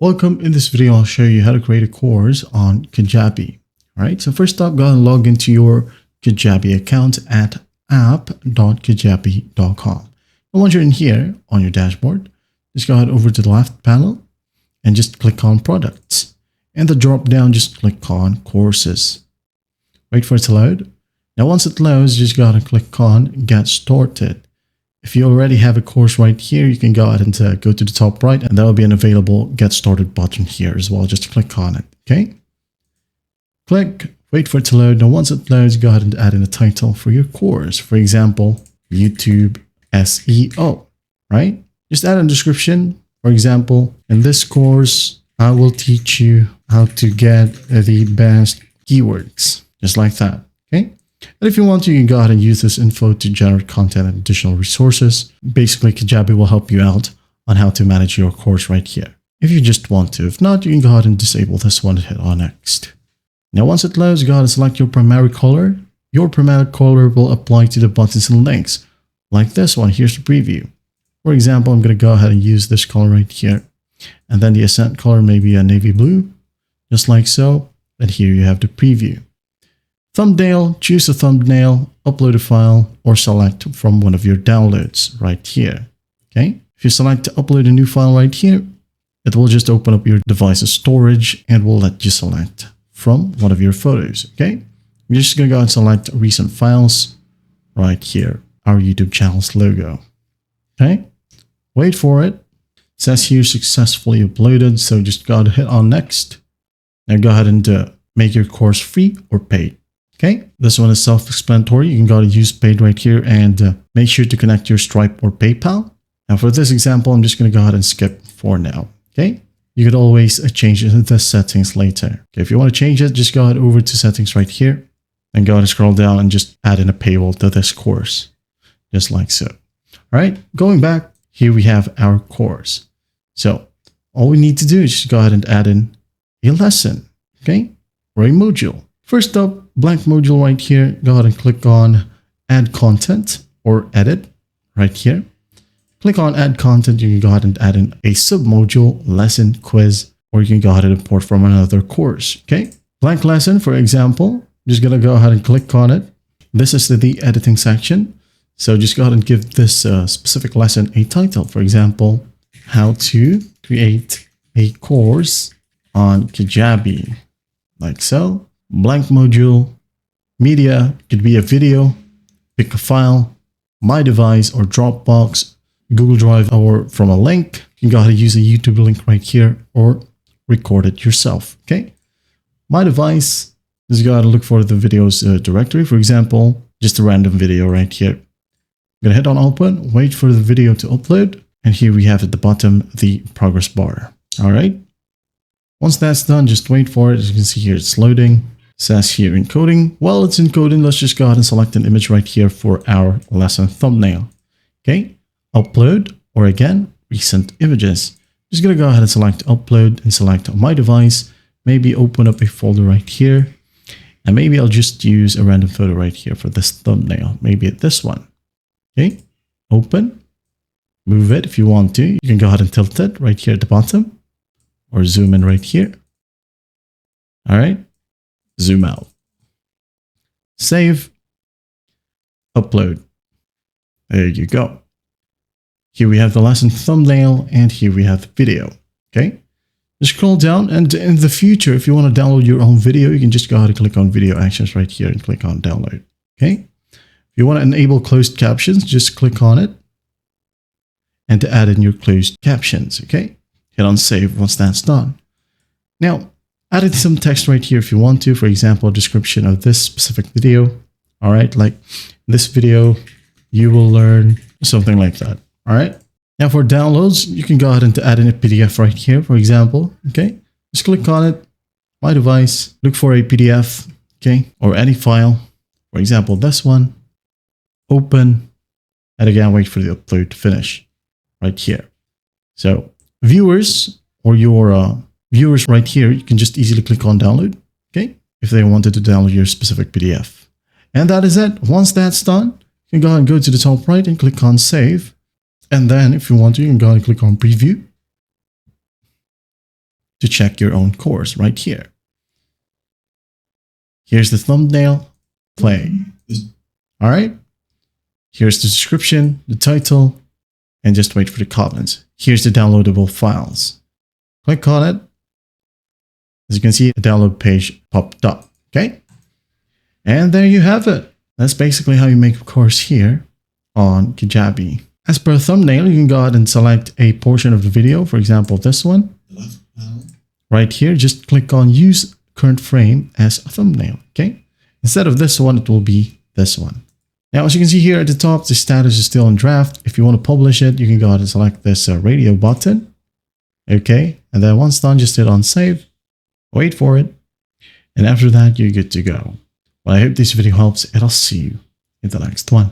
Welcome. In this video, I'll show you how to create a course on Kajabi. All right, so first up, go ahead and log into your Kajabi account at app.kajabi.com. And once you're in here on your dashboard, just go ahead over to the left panel and just click on products. And the drop down, just click on courses. Wait for it to load. Now, once it loads, just go ahead and click on get started. If you already have a course right here, you can go ahead and go to the top right, and there will be an available Get Started button here as well. Just click on it, okay? Click, wait for it to load. Now, once it loads, go ahead and add in a title for your course. For example, YouTube SEO, right? Just add a description. For example, in this course, I will teach you how to get the best keywords, just like that, okay? And if you want to, you can go ahead and use this info to generate content and additional resources. Basically, Kajabi will help you out on how to manage your course right here, if you just want to. If not, you can go ahead and disable this one and hit on next. Now, once it loads, go ahead and select your primary color. Your primary color will apply to the buttons and links, like this one. Here's the preview. For example, I'm going to go ahead and use this color right here. And then the accent color may be a navy blue, just like so. And here you have the preview. Thumbnail, choose a thumbnail, upload a file, or select from one of your downloads right here. Okay. If you select to upload a new file right here, it will just open up your device's storage and will let you select from one of your photos. Okay. I'm just going to go and select recent files right here, our YouTube channel's logo. Okay. Wait for it. It says here successfully uploaded. So just go ahead and hit on next. Now go ahead and make your course free or paid. Okay, this one is self-explanatory. You can go to use paid right here and make sure to connect your Stripe or PayPal. Now for this example, I'm just going to go ahead and skip for now. Okay, you could always change the settings later. Okay, if you want to change it, just go ahead over to settings right here and go ahead and scroll down and just add in a paywall to this course, just like so. All right, going back, here we have our course. So all we need to do is just go ahead and add in a lesson, okay, or a module. First up, blank module right here. Go ahead and click on add content or edit right here. Click on add content. You can go ahead and add in a submodule, lesson, quiz, or you can go ahead and import from another course. Okay. Blank lesson, for example, just going to go ahead and click on it. This is the editing section. So just go ahead and give this specific lesson a title. For example, how to create a course on Kajabi, like so. Blank module, media, could be a video, pick a file, my device or Dropbox, Google Drive, or from a link. You can go ahead and use a YouTube link right here or record it yourself. Okay. My device, just go ahead and look for the videos directory. For example, just a random video right here. I'm going to hit on open, wait for the video to upload. And here we have at the bottom, the progress bar. All right. Once that's done, just wait for it. As you can see here, it's loading. It says here encoding. While it's encoding, let's just go ahead and select an image right here for our lesson thumbnail. Okay, upload, or again, recent images. Just gonna go ahead and select upload and select my device. Maybe open up a folder right here. And maybe I'll just use a random photo right here for this thumbnail. Maybe this one. Okay, open, move it if you want to. You can go ahead and tilt it right here at the bottom or zoom in right here. All right. Zoom out, save, upload. There you go. Here we have the lesson thumbnail and here we have the video. Okay. Just scroll down, and in the future, if you want to download your own video, you can just go ahead and click on video actions right here and click on download. Okay. If you want to enable closed captions, just click on it and to add in your closed captions. Okay. Hit on save once that's done. Now, add some text right here if you want to, for example, a description of this specific video. All right, like this video, you will learn something like that. All right. Now for downloads, you can go ahead and add in a PDF right here, for example. Okay, just click on it, my device, look for a PDF, okay, or any file. For example, this one, open, and again, wait for the upload to finish right here. So viewers or your viewers right here, you can just easily click on download, okay, if they wanted to download your specific PDF. And that is it. Once that's done, you can go ahead and go to the top right and click on save. And then if you want to, you can go ahead and click on preview. to check your own course right here. Here's the thumbnail, play. All right. Here's the description, the title, and just wait for the comments. Here's the downloadable files. Click on it. As you can see, a download page popped up. Okay. And there you have it. That's basically how you make a course here on Kajabi. As per thumbnail, you can go ahead and select a portion of the video. For example, this one. Right here, just click on use current frame as a thumbnail. Okay. Instead of this one, it will be this one. Now, as you can see here at the top, the status is still in draft. If you want to publish it, you can go ahead and select this radio button. Okay. And then once done, just hit on save. Wait for it. And after that, you're good to go. Well, I hope this video helps, and I'll see you in the next one.